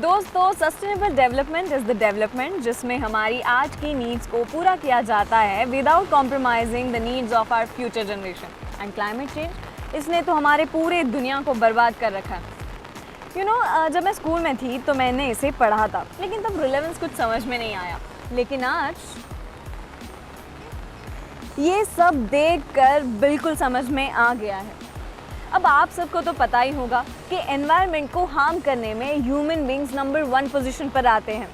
दोस्तों, sustainable development is the development जिसमें हमारी आज की नीड्स को पूरा किया जाता है without compromising the needs of our future generation. And climate change, इसने तो हमारे पूरे दुनिया को बर्बाद कर रखा है। जब मैं स्कूल में थी तो मैंने इसे पढ़ा था, लेकिन तब रिलेवेंस कुछ समझ में नहीं आया। लेकिन आज ये सब देखकर बिल्कुल समझ में आ गया है। अब आप सबको तो पता ही होगा कि एनवायरनमेंट को हार्म करने में ह्यूमन बींग्स नंबर 1 पोजीशन पर आते हैं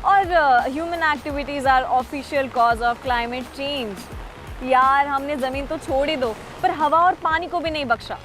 और human activities are official cause of climate change. यार, हमने ज़मीन तो छोड़ ही दो, पर हवा और पानी को भी नहीं बख्शा।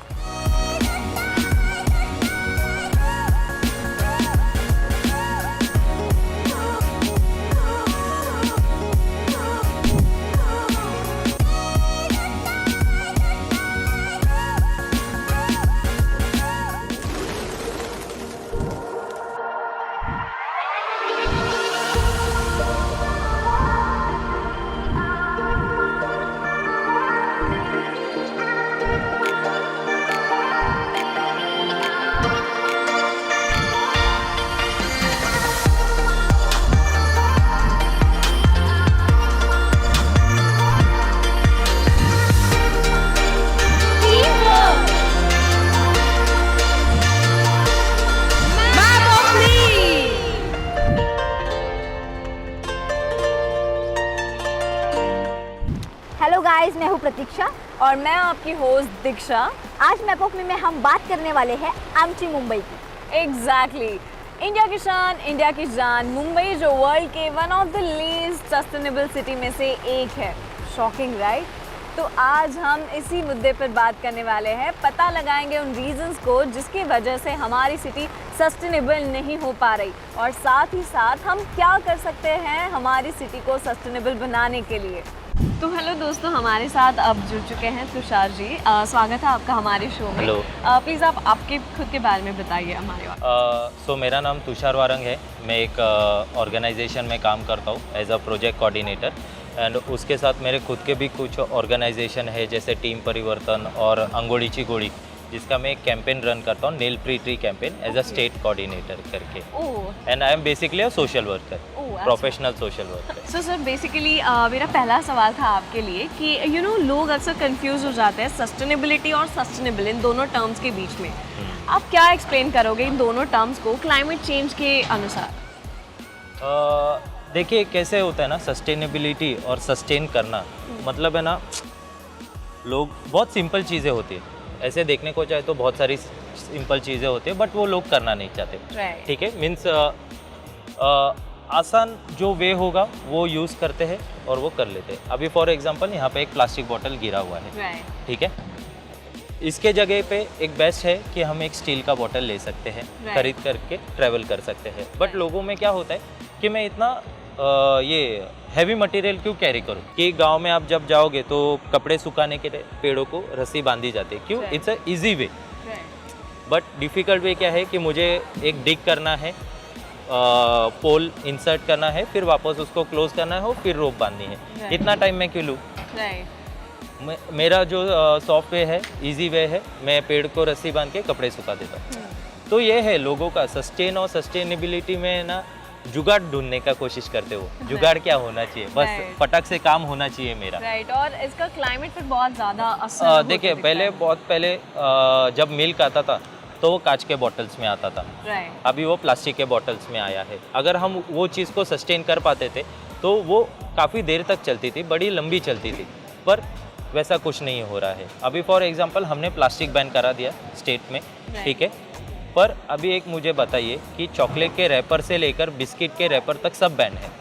हेलो गाइस, मैं हूँ प्रतीक्षा और मैं आपकी होस्ट दीक्षा। आज मैपॉफ में हम बात करने वाले हैं आमची मुंबई की। एग्जैक्टली, इंडिया की शान, इंडिया की जान मुंबई, जो वर्ल्ड के one of the least sustainable city में से एक है। Shocking, right? तो आज हम इसी मुद्दे पर बात करने वाले हैं। पता लगाएंगे उन रीजंस को जिसकी वजह से हमारी सिटी सस्टेनेबल नहीं हो पा रही, और साथ ही साथ हम क्या कर सकते हैं हमारी सिटी को सस्टेनेबल बनाने के लिए। तो हेलो दोस्तों, हमारे साथ अब जुड़ चुके हैं तुषार जी। स्वागत है आपका हमारे शो में। हेलो। प्लीज़ आप आपके खुद के बारे में बताइए हमारे। मेरा नाम तुषार वारंग है। मैं एक ऑर्गेनाइजेशन में काम करता हूँ as a project coordinator, and उसके साथ मेरे खुद के भी कुछ ऑर्गेनाइजेशन है, जैसे टीम परिवर्तन और अंगोड़ीची गोड़ी, जिसका मैं एक कैंपेन रन करता हूँ, नील free tree campaign, as a state coordinator करके। And I am basically a social worker, professional social worker. So sir, basically मेरा पहला सवाल था आपके लिए कि लोग अक्सर कंफ्यूज हो जाते हैं सस्टेनेबिलिटी और सस्टेनेबल, इन दोनों टर्म्स के बीच में। आप क्या एक्सप्लेन करोगे इन दोनों टर्म्स को क्लाइमेट चेंज के अनुसार? देखिए कैसे होता है ना, सस्टेनेबिलिटी और सस्टेन करना, मतलब है ना, लोग बहुत सिंपल चीज़ें होती है। ऐसे देखने को चाहे तो बहुत सारी सिंपल चीज़ें होती है, बट वो लोग करना नहीं चाहते। ठीक है, मीन्स आसान जो वे होगा वो यूज़ करते हैं और वो कर लेते हैं। अभी फॉर एग्जांपल यहाँ पे एक प्लास्टिक बॉटल गिरा हुआ है, ठीक है, इसके जगह पे एक बेस्ट है कि हम एक स्टील का बॉटल ले सकते हैं, खरीद करके ट्रैवल कर सकते हैं। बट लोगों में क्या होता है कि मैं इतना ये हैवी मटेरियल क्यों कैरी करूँ, कि गांव में आप जब जाओगे तो कपड़े सुखाने के लिए पेड़ों को रस्सी बांधी जाती है, क्यों? It's a easy way. But difficult way क्या है कि मुझे एक डिग करना है, पोल इंसर्ट करना है, फिर वापस उसको क्लोज करना है और फिर रोप बांधनी है। इतना टाइम मैं क्यों लूँ? मेरा जो सॉफ्टवेयर है, इजी वे है, मैं पेड़ को रस्सी बांध के कपड़े सुखा देता हूँ। तो ये है लोगों का सस्टेन और सस्टेनेबिलिटी में ना जुगाड़ ढूंढने का कोशिश करते हो। जुगाड़ क्या होना चाहिए? बस फटक से काम होना चाहिए मेरा। और इसका क्लाइमेट पर बहुत ज़्यादा असर देखिए, बहुत पहले जब मिल्क आता था तो वो कांच के बॉटल्स में आता था, अभी वो प्लास्टिक के बॉटल्स में आया है। अगर हम वो चीज़ को सस्टेन कर पाते थे तो वो काफ़ी देर तक चलती थी, बड़ी लंबी चलती थी, पर वैसा कुछ नहीं हो रहा है। अभी फॉर एग्जांपल हमने प्लास्टिक बैन करा दिया स्टेट में, ठीक है, पर अभी एक मुझे बताइए कि चॉकलेट के रैपर से लेकर बिस्किट के रैपर तक सब बैन है,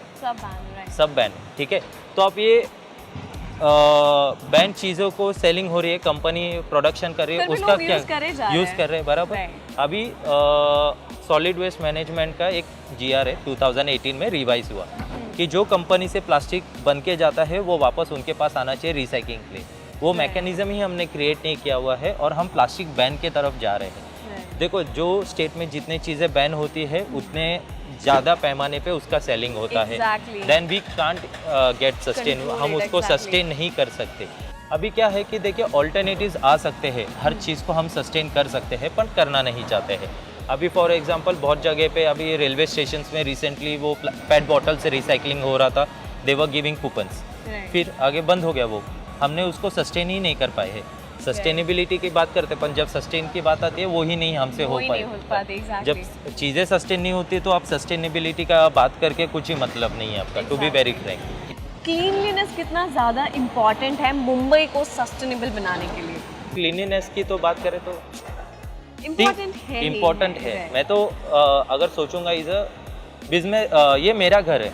सब बैन है, ठीक है। तो आप ये बैन चीज़ों को सेलिंग हो रही है, कंपनी प्रोडक्शन कर रही है, उसका क्या यूज़ कर रहे हैं, बराबर। अभी सॉलिड वेस्ट मैनेजमेंट का एक GR है 2018 में रिवाइज हुआ कि जो कंपनी से प्लास्टिक बन के जाता है वो वापस उनके पास आना चाहिए रिसाइकलिंग के लिए। वो मैकेनिज्म ही हमने क्रिएट नहीं किया हुआ है और हम प्लास्टिक बैन के तरफ जा रहे हैं। देखो, जो स्टेट में जितनी चीज़ें बैन होती है उतने ज़्यादा पैमाने पे उसका सेलिंग होता है, then we can't get sustain, हम उसको सस्टेन नहीं कर सकते। अभी क्या है कि देखिए, ऑल्टरनेटिव्स आ सकते हैं, हर चीज़ को हम सस्टेन कर सकते हैं पर करना नहीं चाहते हैं। अभी फॉर एग्जांपल बहुत जगह पे अभी रेलवे स्टेशन में रिसेंटली वो पेट बॉटल से रिसाइकलिंग हो रहा था, दे वर गिविंग कूपन्स, फिर आगे बंद हो गया वो। हमने उसको सस्टेन ही नहीं कर पाए हैं। सस्टेनेबिलिटी की बात करते पर जब सस्टेन की बात आती है वो ही नहीं हमसे हो पाती। जब चीज़ें सस्टेन नहीं होती तो आप सस्टेनेबिलिटी का बात करके कुछ ही मतलब नहीं है आपका, to be very frank. Cleanliness कितना ज़्यादा इम्पॉर्टेंट है मुंबई को सस्टेनेबल बनाने के लिए? क्लीनिनेस की तो बात करें तो इम्पॉर्टेंट है। मैं तो अगर सोचूंगा इज अ बिजनेस, ये मेरा घर है,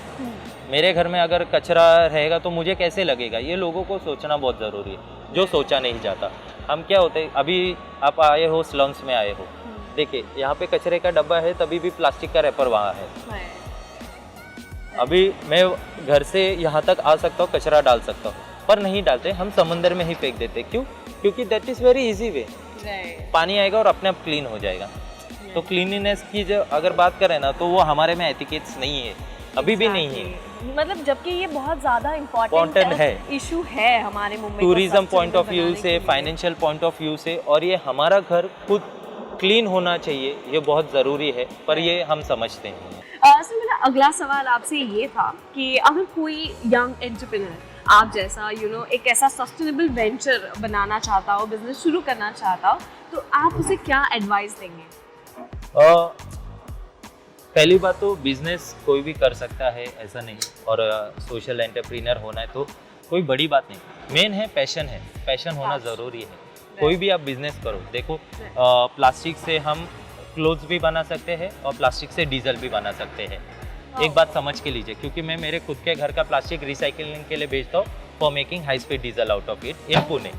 मेरे घर में अगर कचरा रहेगा तो मुझे कैसे लगेगा, ये लोगों को सोचना बहुत ज़रूरी है, जो सोचा नहीं जाता। हम क्या होते, अभी आप आए हो स्लम्स में आए हो, देखिए यहाँ पे कचरे का डब्बा है तभी भी प्लास्टिक का रैपर वहाँ है। अभी मैं घर से यहाँ तक आ सकता हूँ, कचरा डाल सकता हूँ, पर नहीं डालते, हम समंदर में ही फेंक देते। क्यों? क्योंकि that is very easy way, पानी आएगा और अपने आप क्लीन हो जाएगा। तो क्लीनिनेस की जो अगर बात करें ना तो वो हमारे में एथिकेट्स नहीं है, अभी भी नहीं है। मतलब जबकि ये बहुत ज़्यादा इम्पोर्टेंट है, इशू है हमारे Mumbai tourism point of view से, फाइनेंशियल पॉइंट ऑफ व्यू से, और ये हमारा घर खुद क्लीन होना चाहिए, ये बहुत ज़रूरी है, पर ये हम समझते हैं। सर मेरा अगला सवाल आपसे ये था कि अगर कोई यंग एंटरप्रेन्योर आप जैसा एक ऐसा सस्टेनेबल वेंचर बनाना चाहता हो, बिजनेस शुरू करना चाहता हो, तो आप उसे क्या एडवाइस देंगे? पहली बात तो बिजनेस कोई भी कर सकता है ऐसा नहीं, और सोशल एंटरप्रेन्योर होना है तो कोई बड़ी बात नहीं, मेन है पैशन होना ज़रूरी है। कोई भी आप बिजनेस करो, देखो प्लास्टिक से हम क्लोथ्स भी बना सकते हैं और प्लास्टिक से डीजल भी बना सकते हैं। एक बात समझ के लीजिए, क्योंकि मैं मेरे खुद के घर का प्लास्टिक रिसाइकलिंग के लिए भेजता हूँ for making high speed diesel out of it in Pune.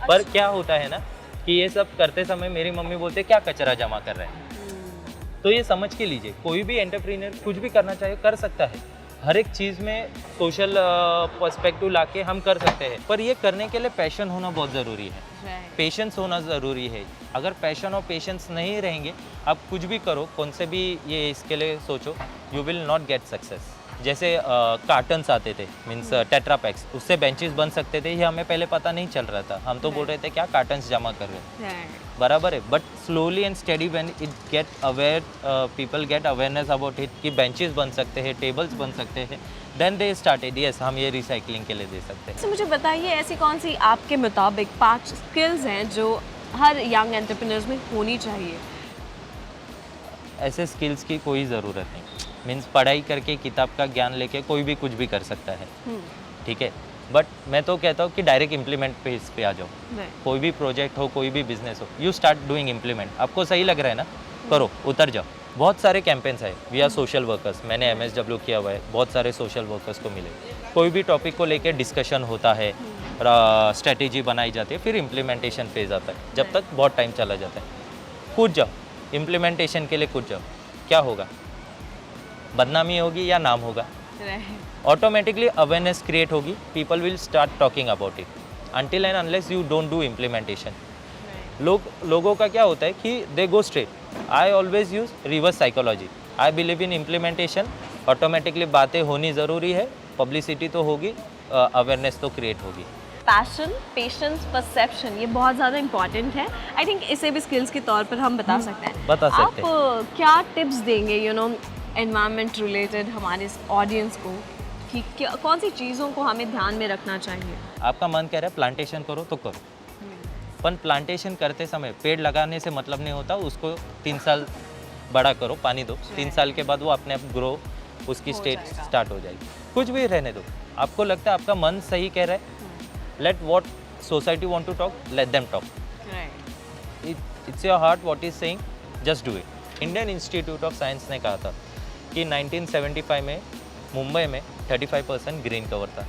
पर क्या होता है ना कि ये सब करते समय मेरी मम्मी बोलते क्या कचरा जमा कर रहे हैं। तो ये समझ के लीजिए, कोई भी एंटरप्रेन्योर कुछ भी करना चाहे कर सकता है, हर एक चीज़ में सोशल पर्सपेक्टिव लाके हम कर सकते हैं, पर ये करने के लिए पैशन होना बहुत ज़रूरी है, पेशेंस होना ज़रूरी है। अगर पैशन और पेशेंस नहीं रहेंगे, आप कुछ भी करो, कौन से भी ये इसके लिए सोचो, you will not get success. जैसे कार्टन्स आते थे, मीन्स टेट्रा पैक्स, उससे बेंचेस बन सकते थे, ये हमें पहले पता नहीं चल रहा था, हम तो बोल रहे थे क्या कार्टन्स जमा कर रहे हैं, बराबर है। But slowly and study when it get aware, people get awareness about it कि बेंचेस बन सकते हैं, टेबल्स बन सकते हैं, देन दे स्टार्टेड यस हम ये रिसाइकलिंग के लिए दे सकते हैं। तो मुझे बताइए ऐसी कौन सी आपके मुताबिक 5 स्किल्स हैं जो हर यंग एंटरप्रेन्योर्स में होनी चाहिए? ऐसे स्किल्स की कोई ज़रूरत नहीं, मीन्स पढ़ाई करके किताब का ज्ञान लेके कोई भी कुछ भी कर सकता है, ठीक है। बट मैं तो कहता हूँ कि डायरेक्ट इम्प्लीमेंट पेज पे आ जाओ, कोई भी प्रोजेक्ट हो, कोई भी बिजनेस हो, यू स्टार्ट डूइंग इम्प्लीमेंट। आपको सही लग रहा है ना, करो, उतर जाओ। बहुत सारे कैंपेन्स है, वी आर सोशल वर्कर्स, मैंने MSW किया हुआ है, बहुत सारे सोशल वर्कर्स को मिले, कोई भी टॉपिक को लेकर डिस्कशन होता है, स्ट्रेटेजी बनाई जाती है, फिर इम्प्लीमेंटेशन फेज आता है, जब तक बहुत टाइम चला जाता है। कूद जाओ, इम्प्लीमेंटेशन के लिए कूद जाओ, क्या होगा, बदनामी होगी या नाम होगा, ऑटोमेटिकली अवेयरनेस क्रिएट होगी, people will start talking about it. Until and unless you don't do implementation, लोगों का क्या होता है कि they go straight. I always use reverse psychology, I believe in implementation. Automatically बातें होनी ज़रूरी है, पब्लिसिटी तो होगी, अवेयरनेस तो क्रिएट होगी। पैशन, पेशेंस, परसेप्शन, ये बहुत ज़्यादा इंपॉर्टेंट है। आई थिंक इसे भी स्किल्स के तौर पर हम बता सकते हैं। आप क्या टिप्स देंगे एनवायरनमेंट रिलेटेड हमारे ऑडियंस को कि कौन सी चीज़ों को हमें ध्यान में रखना चाहिए? आपका मन कह रहा है प्लांटेशन करो तो करो, पर प्लांटेशन करते समय पेड़ लगाने से मतलब नहीं होता, उसको 3 साल बड़ा करो, पानी दो, 3 साल के बाद वो अपने आप ग्रो, उसकी स्टेज स्टार्ट हो जाएगी। कुछ भी रहने दो, आपको लगता है आपका मन सही कह रहा है, let what society want to talk, let them talk, it's your heart what is saying, just do it. Indian Institute of Science ने कहा था कि 1975 में मुंबई में 35% ग्रीन कवर था,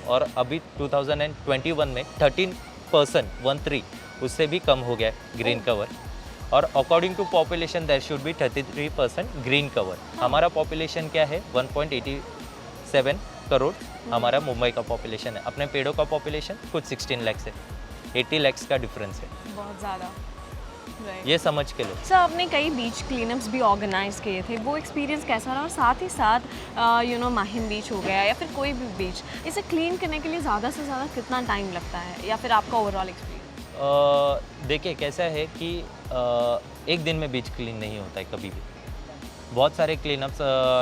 और अभी 2021 में 13%, उससे भी कम हो गया ग्रीन कवर। और according to population there should be 33% green cover. हमारा पॉपुलेशन क्या है, 1.87 करोड़ हमारा मुंबई का पॉपुलेशन है, अपने पेड़ों का पॉपुलेशन कुछ 16 लाख है, 80 लाख का डिफरेंस है, बहुत ज़्यादा। ये समझ के लो। सर आपने कई बीच क्लीनअप्स भी ऑर्गेनाइज किए थे, वो एक्सपीरियंस कैसा रहा? और साथ ही साथ माहिम बीच हो गया या फिर कोई भी बीच, इसे क्लीन करने के लिए ज़्यादा से ज़्यादा कितना टाइम लगता है, या फिर आपका ओवरऑल एक्सपीरियंस? देखिए कैसा है कि एक दिन में बीच क्लीन नहीं होता है कभी भी। बहुत सारे क्लीनअप्स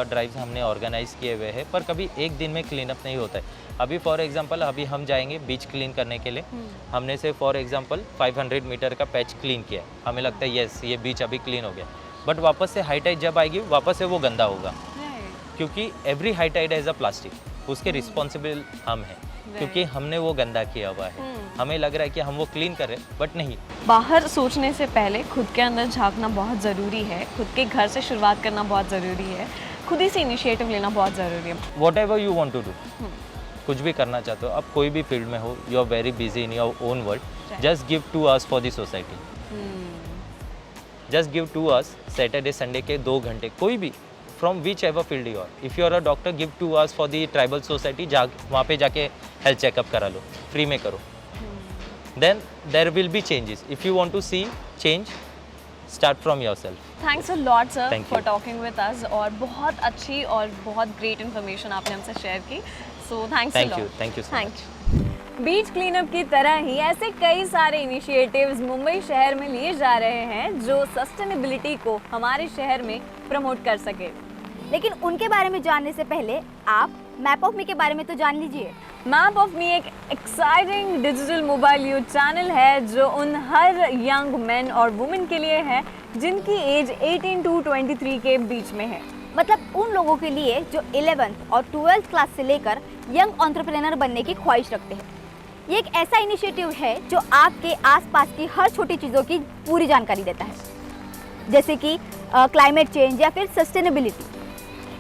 ड्राइव्स हमने ऑर्गेनाइज किए हुए हैं, पर कभी एक दिन में क्लीनअप नहीं होता है। अभी फॉर एग्जांपल अभी हम जाएंगे बीच क्लीन करने के लिए, हमने से फॉर एग्जांपल 500 मीटर का पैच क्लीन किया है, हमें लगता है यस ये बीच अभी क्लीन हो गया, बट वापस से हाई टाइड जब आएगी वापस से वो गंदा होगा, क्योंकि every high tide has a plastic, उसके रिस्पॉन्सिबल हम हैं, क्योंकि हमने वो गंदा किया हुआ है। हमें लग रहा है कि हम वो क्लीन कर रहे हैं, बट नहीं। बाहर सोचने से पहले खुद के अंदर झांकना बहुत ज़रूरी है, खुद के घर से शुरुआत करना बहुत ज़रूरी है, खुद ही से इनिशिएटिव लेना बहुत ज़रूरी है। Whatever you want to do, कुछ भी करना चाहते हो, अब कोई भी फील्ड में हो, you are very busy in your own world, just give 2 hours for the society, just give 2 hours, Saturday Sunday के 2 घंटे, कोई भी from whichever field you are. If you are a doctor, give 2 hours for the tribal society, वहाँ पे जाके health checkup करा लो, free में करो, then there will be changes. If you want to see change, start from yourself. Thanks a lot sir Thank for you. Talking with us, और बहुत अच्छी और बहुत ग्रेट इन्फॉर्मेशन आपने हमसे शेयर की, so thanks a thank lot. You, thank you so thank much. You. Beach cleanup की तरह ही ऐसे कई सारे इनिशिएटिव्स मुंबई शहर में लिए जा रहे हैं जो सस्टेनेबिलिटी को हमारे शहर में प्रमोट कर सके। लेकिन उनके बारे में जानने से पहले आप मैप ऑफ मी के बारे में तो जान लीजिए। मैप ऑफ मी एक exciting digital mobile youth channel है जो उन हर यंग मैन और वुमेन के लिए है जिनकी एज 18 to 23 के बीच में है। मतलब उन लोगों के लिए जो 11th और 12th क्लास से लेकर यंग एंटरप्रेन्योर बनने की ख्वाहिश रखते हैं। ये एक ऐसा इनिशिएटिव है जो आपके आसपास की हर छोटी चीज़ों की पूरी जानकारी देता है, जैसे कि क्लाइमेट चेंज या फिर सस्टेनेबिलिटी।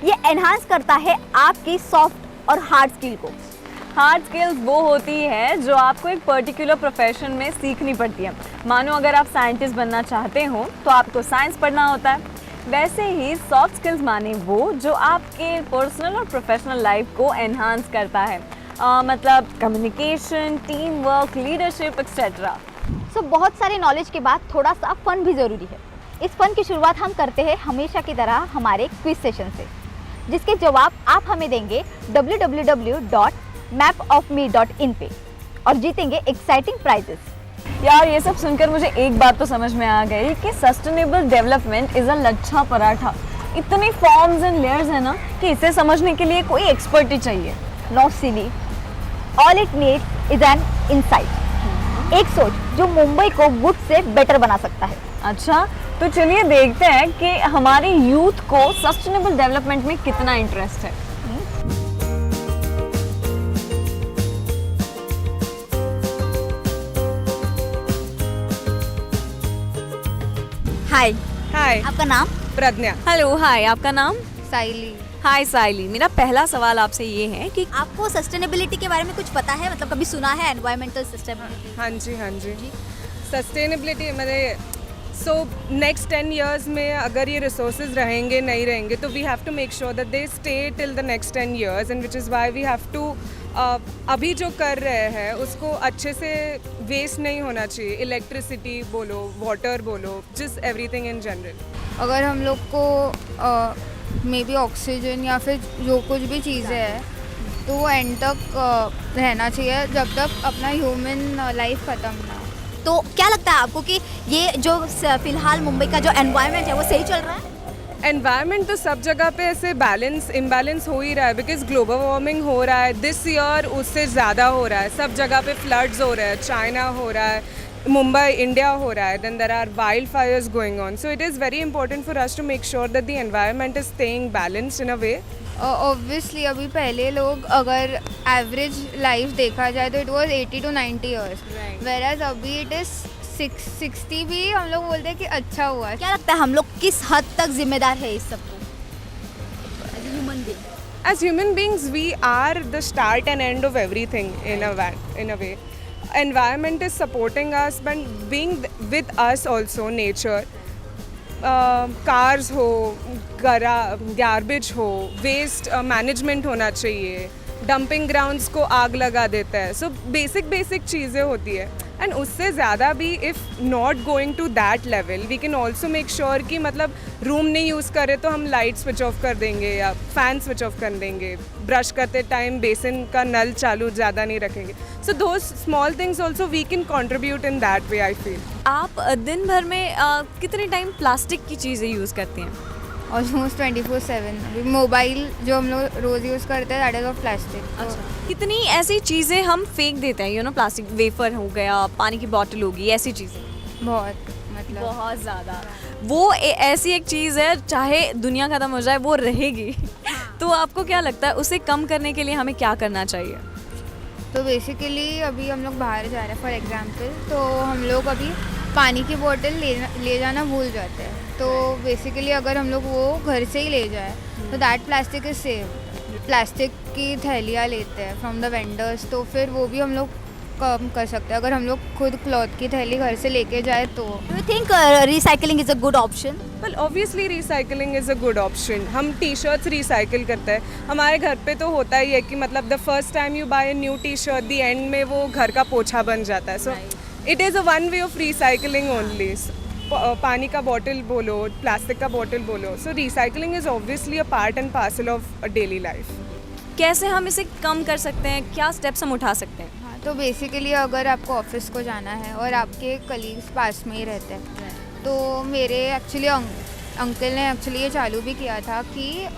ये एनहांस करता है आपकी सॉफ्ट और हार्ड स्किल को। हार्ड स्किल्स वो होती है जो आपको एक पर्टिकुलर प्रोफेशन में सीखनी पड़ती है। मानो अगर आप साइंटिस्ट बनना चाहते हो तो आपको साइंस पढ़ना होता है, वैसे ही सॉफ्ट स्किल्स माने वो जो आपके पर्सनल और प्रोफेशनल लाइफ को एनहांस करता है, मतलब communication, team work, leadership etcetera. So बहुत सारे नॉलेज के बाद थोड़ा सा फन भी ज़रूरी है। इस फन की शुरुआत हम करते हैं हमेशा की तरह हमारे क्विज सेशन से, जिसके जवाब आप हमें देंगे www.mapofme.in पे और जीतेंगे एक्साइटिंग प्राइजेस। यार ये सब सुनकर मुझे एक बात तो समझ में आ गई कि sustainable development is a lachha paratha. इतनी फॉर्म्स एंड लेयर्स है ना कि इसे समझने के लिए कोई एक्सपर्ट ही चाहिए। Not silly, all it needs is an insight, एक सोच जो मुंबई को गुड से बेटर बना सकता है। अच्छा, तो चलिए देखते हैं कि हमारे यूथ को सस्टेनेबल डेवलपमेंट में कितना इंटरेस्ट है। हाय। हाय, आपका नाम? प्रज्ञा। हेलो, हाय, आपका नाम? साइली। हाय साइली, मेरा पहला सवाल आपसे ये है कि आपको सस्टेनेबिलिटी के बारे में कुछ पता है, मतलब कभी सुना है एनवायरमेंटल सस्टेनेबिलिटी? हाँ जी। सस्टेनेबिलिटी मतलब सो नेक्स्ट 10 years में अगर ये रिसोर्सेज रहेंगे नहीं रहेंगे तो we have to make sure that they stay till the next 10 years, and which is why we have to अभी जो कर रहे हैं उसको अच्छे से वेस्ट नहीं होना चाहिए। इलेक्ट्रिसिटी बोलो, वाटर बोलो, जस्ट एवरीथिंग इन जनरल। अगर हम लोग को मे बी ऑक्सीजन या फिर जो कुछ भी चीज़ें हैं तो वो एंड तक रहना चाहिए जब तक अपना ह्यूमन लाइफ ख़त्म ना हो। तो क्या लगता है आपको कि ये जो फिलहाल मुंबई का जो एनवायरनमेंट है वो सही चल रहा है? एनवायरनमेंट तो सब जगह पे ऐसे इम्बैलेंस हो ही रहा है, बिकॉज ग्लोबल वार्मिंग हो रहा है। दिस ईयर उससे ज़्यादा हो रहा है, सब जगह पे फ्लड्स हो रहा है, चाइना हो रहा है, मुंबई इंडिया हो रहा है, then there are wild fires going on. So it is very important for us to make sure that the environment is staying balanced in a way. Obviously अभी पहले लोग अगर एवरेज लाइफ देखा जाए तो it was 80 to 90 years, whereas अभी it is 60 भी हम लोग बोलते हैं कि अच्छा हुआ है। क्या लगता है हम लोग किस हद तक जिम्मेदार है इस सबको human being? As human beings, we are the start and end of everything in a way. Environment is supporting us, but being with us also, nature. Cars हो, garbage हो, waste management होना चाहिए, dumping grounds को आग लगा देता है। So basic चीज़ें होती है। एंड उससे ज़्यादा भी if not going to that level we can also make sure कि मतलब रूम नहीं यूज़ करें तो हम लाइट स्विच ऑफ कर देंगे या फ़ैन स्विच ऑफ कर देंगे, ब्रश करते टाइम बेसिन का नल चालू ज़्यादा नहीं रखेंगे. So those small things also we can contribute in that way I feel. आप दिन भर में कितने टाइम प्लास्टिक की चीज़ें यूज़ करती हैं? ऑलमोस्ट 24/7. अभी मोबाइल जो हम लोग रोज़ यूज़ करते हैं दैट इज़ ऑफ प्लास्टिक. कितनी ऐसी चीज़ें हम फेंक देते हैं, प्लास्टिक वेफर हो गया, पानी की बॉटल होगी, ऐसी चीज़ें बहुत मतलब बहुत ज़्यादा. वो ऐसी एक चीज़ है, चाहे दुनिया ख़त्म हो जाए वो रहेगी. तो आपको क्या लगता है उसे कम करने के लिए हमें क्या करना चाहिए? तो बेसिकली अभी हम लोग बाहर जा रहे हैं फॉर एग्जांपल, तो हम लोग अभी पानी की बोतल ले जाना भूल जाते हैं. तो बेसिकली अगर हम लोग वो घर से ही ले जाए तो that plastic is save. Plastic की थैलियाँ लेते हैं फ्रॉम द वेंडर्स, तो फिर वो भी हम लोग कम कर सकते हैं अगर हम लोग खुद क्लॉथ की थैली घर से लेके जाए तो. Do you think recycling is a good option? Well obviously recycling is a good option. हम टी शर्ट्स रिसाइकिल करते हैं. हमारे घर पे तो होता ही है कि मतलब the first time you buy a new T shirt the end में वो घर का पोछा बन जाता है. So it is a one way of recycling only. पानी का बॉटल बोलो, प्लास्टिक का बॉटल बोलो. So recycling is obviously a part and parcel of a daily life. कैसे हम इसे कम कर सकते हैं, क्या स्टेप्स हम उठा सकते हैं? हाँ, तो बेसिकली अगर आपको ऑफिस को जाना है और आपके कलीग्स पास में ही रहते हैं, तो मेरे एक्चुअली अंकल ने एक्चुअली ये चालू भी किया था कि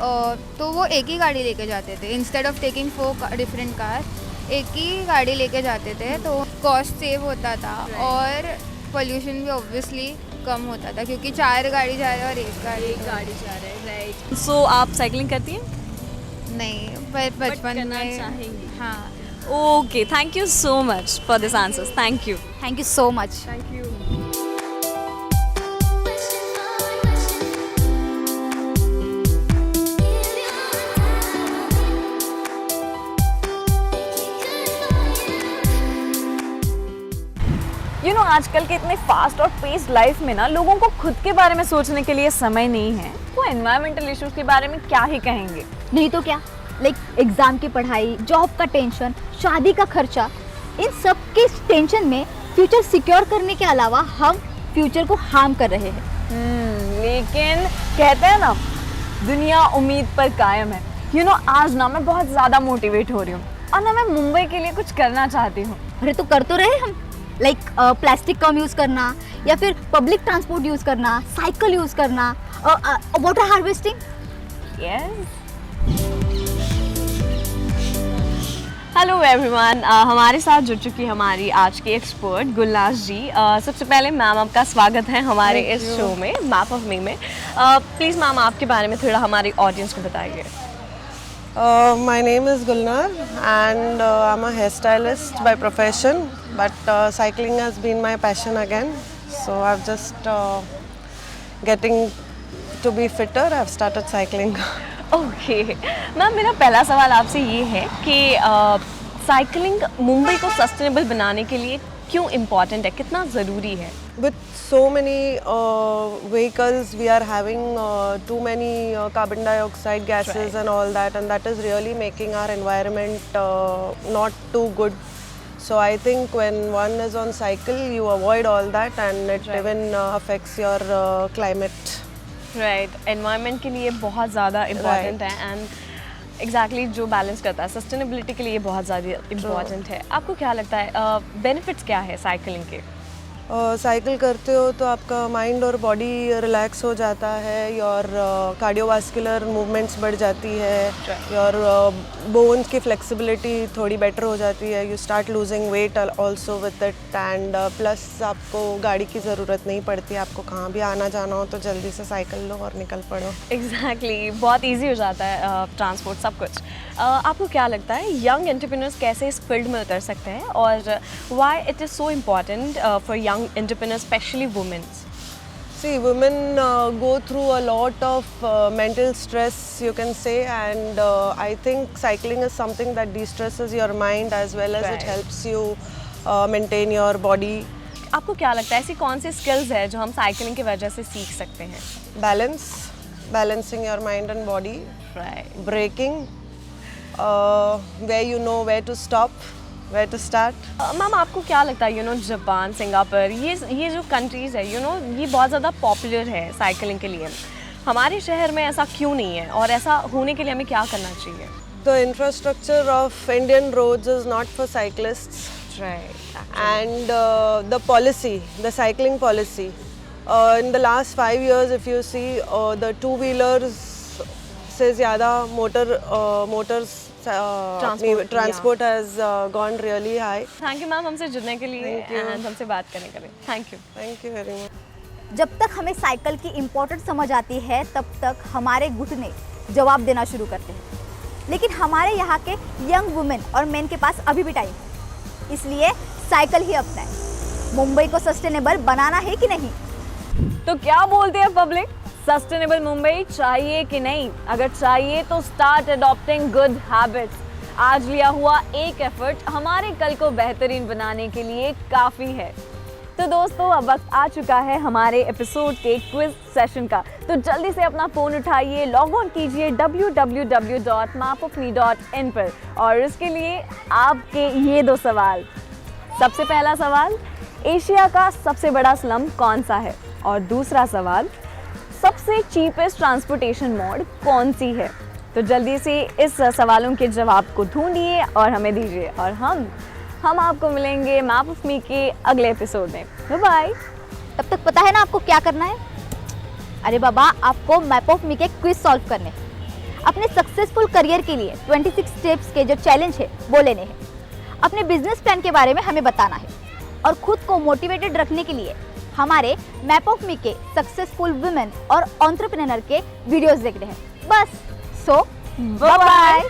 तो वो एक ही गाड़ी लेके जाते थे. Instead of taking 4 different car, एक ही गाड़ी लेके जाते थे, तो कॉस्ट सेव होता था और पोल्यूशन भी ऑब्वियसली कम होता था क्योंकि 4 गाड़ी जा रहे हैं और एक गाड़ी जा रहे हैं. राइट. सो आप साइकिलिंग करती हैं? नहीं, पर बचपन करना में. चाहेंगी. हाँ. Okay, thank you so much for this answers. Thank you. Thank you so much. Thank you. आजकल के इतने फास्ट और पेस्ड लाइफ में ना लोगों को खुद के बारे में सोचने के लिए समय नहीं है. वो एनवायरमेंटल इश्यूज के बारे में क्या ही कहेंगे. नहीं तो क्या, लाइक एग्ज़ाम की पढ़ाई, जॉब का टेंशन, शादी का खर्चा, इन सब के टेंशन में फ्यूचर सिक्योर करने के अलावा हम फ्यूचर को हार्म कर रहे हैं. लेकिन कहते हैं ना, दुनिया उम्मीद पर कायम है. आज ना मैं बहुत ज़्यादा मोटिवेट हो रही हूँ और ना मैं मुंबई के लिए कुछ करना चाहती हूँ. अरे तो कर तो रहे हम, लाइक प्लास्टिक कम यूज़ करना या फिर पब्लिक ट्रांसपोर्ट यूज़ करना, साइकिल यूज़ करना, water harvesting. Yes. Hello everyone, हमारे साथ जुड़ चुकी हमारी आज की एक्सपर्ट गुलनाज जी. सबसे पहले मैम आपका स्वागत है हमारे इस शो में, मैप ऑफ मी में. प्लीज़ मैम आपके बारे में थोड़ा हमारी ऑडियंस को बताइए. My name is Gulnar and I'm a hairstylist by profession, but cycling has been my passion again. So I've just getting to be fitter, I've started cycling. Okay ma'am, मेरा पहला सवाल आपसे ये है कि साइकिलिंग मुंबई को सस्टेनेबल बनाने के लिए क्यों इम्पॉर्टेंट है, कितना ज़रूरी है? With so many vehicles, we are having too many carbon dioxide gases and all that, and that is really making our environment not too good. So I think when one is on cycle, you avoid all that, and it even affects your climate. Right. Environment के लिए बहुत ज़्यादा important है and exactly जो balance करता है sustainability के लिए बहुत ज़्यादा इम्पॉर्टेंट है. आपको क्या लगता है बेनिफिट्स क्या है साइकिलिंग के? साइकिल करते हो तो आपका माइंड और बॉडी रिलैक्स हो जाता है, योर कार्डियोवास्कुलर मूवमेंट्स बढ़ जाती है, योर बोन्स की फ्लेक्सिबिलिटी थोड़ी बेटर हो जाती है, you start losing weight also with it, and plus आपको गाड़ी की ज़रूरत नहीं पड़ती. आपको कहाँ भी आना जाना हो तो जल्दी से साइकिल लो और निकल पड़ो. एग्जैक्टली बहुत ईजी हो जाता है ट्रांसपोर्ट सब कुछ. आपको क्या लगता है यंग एंटरप्रेन्योर्स कैसे इस फील्ड में उतर सकते हैं और why it is so important for young entrepreneurs, specially womens? See, women go through a lot of mental stress, you can say, and I think cycling is something that de-stresses your mind as well as it helps you maintain your body. आपको क्या लगता है ऐसी कौन सी skills है जो हम cycling की वजह से सीख सकते हैं? Balancing your mind and body, Right. braking, where you know where to stop, Where to start? Ma'am आपको क्या लगता है जापान, सिंगापुर, ये जो कंट्रीज़ है ये बहुत ज़्यादा पॉपुलर है साइकिलिंग के लिए। हमारे शहर में ऐसा क्यों नहीं है और ऐसा होने के लिए हमें क्या करना चाहिए? The infrastructure of Indian roads is not for cyclists. Right. And the policy, the cycling policy. In the last 5 years, if you see, the two-wheelers से ज़्यादा motors transport has gone really high. Thank you ma'am हमसे जुड़ने के लिए and हमसे बात करने के लिए। Thank you. Thank you very much. जब तक हमें साइकिल की इम्पोर्टेंस समझ आती है तब तक हमारे घुटने जवाब देना शुरू करते हैं, लेकिन हमारे यहाँ के यंग वुमेन और मेन के पास अभी भी टाइम है, इसलिए साइकिल ही अपनाएं। मुंबई को सस्टेनेबल बनाना है कि नहीं? तो क्या बोलते हैं पब्लिक, सस्टेनेबल मुंबई चाहिए कि नहीं? अगर चाहिए तो स्टार्ट अडॉप्टिंग गुड हैबिट्स। आज लिया हुआ एक एफर्ट हमारे कल को बेहतरीन बनाने के लिए काफ़ी है। तो दोस्तों अब वक्त आ चुका है हमारे एपिसोड के क्विज सेशन का, तो जल्दी से अपना फ़ोन उठाइए, लॉग ऑन कीजिए www.mapofme.in पर और इसके लिए आपके ये 2 सवाल। सबसे पहला सवाल, एशिया का सबसे बड़ा स्लम कौन सा है? और दूसरा सवाल, सबसे चीपेस्ट ट्रांसपोर्टेशन मोड कौन सी है? तो जल्दी से इस सवालों के जवाब को ढूंढिए और हमें दीजिए, और हम आपको मिलेंगे मैप ऑफ मी के अगले एपिसोड में। Bye bye. तब तक पता है ना आपको क्या करना है? अरे बाबा, आपको मैप ऑफ मी के क्विज सॉल्व करने, अपने सक्सेसफुल करियर के लिए 26 स्टेप्स के जो चैलेंज है वो लेने हैं, अपने बिजनेस प्लान के बारे में हमें बताना है, और खुद को मोटिवेटेड रखने के लिए हमारे मैप ऑफ मी के सक्सेसफुल वुमेन और एंटरप्रेन्योर के वीडियोस देखने हैं। बस, सो बाय बाय।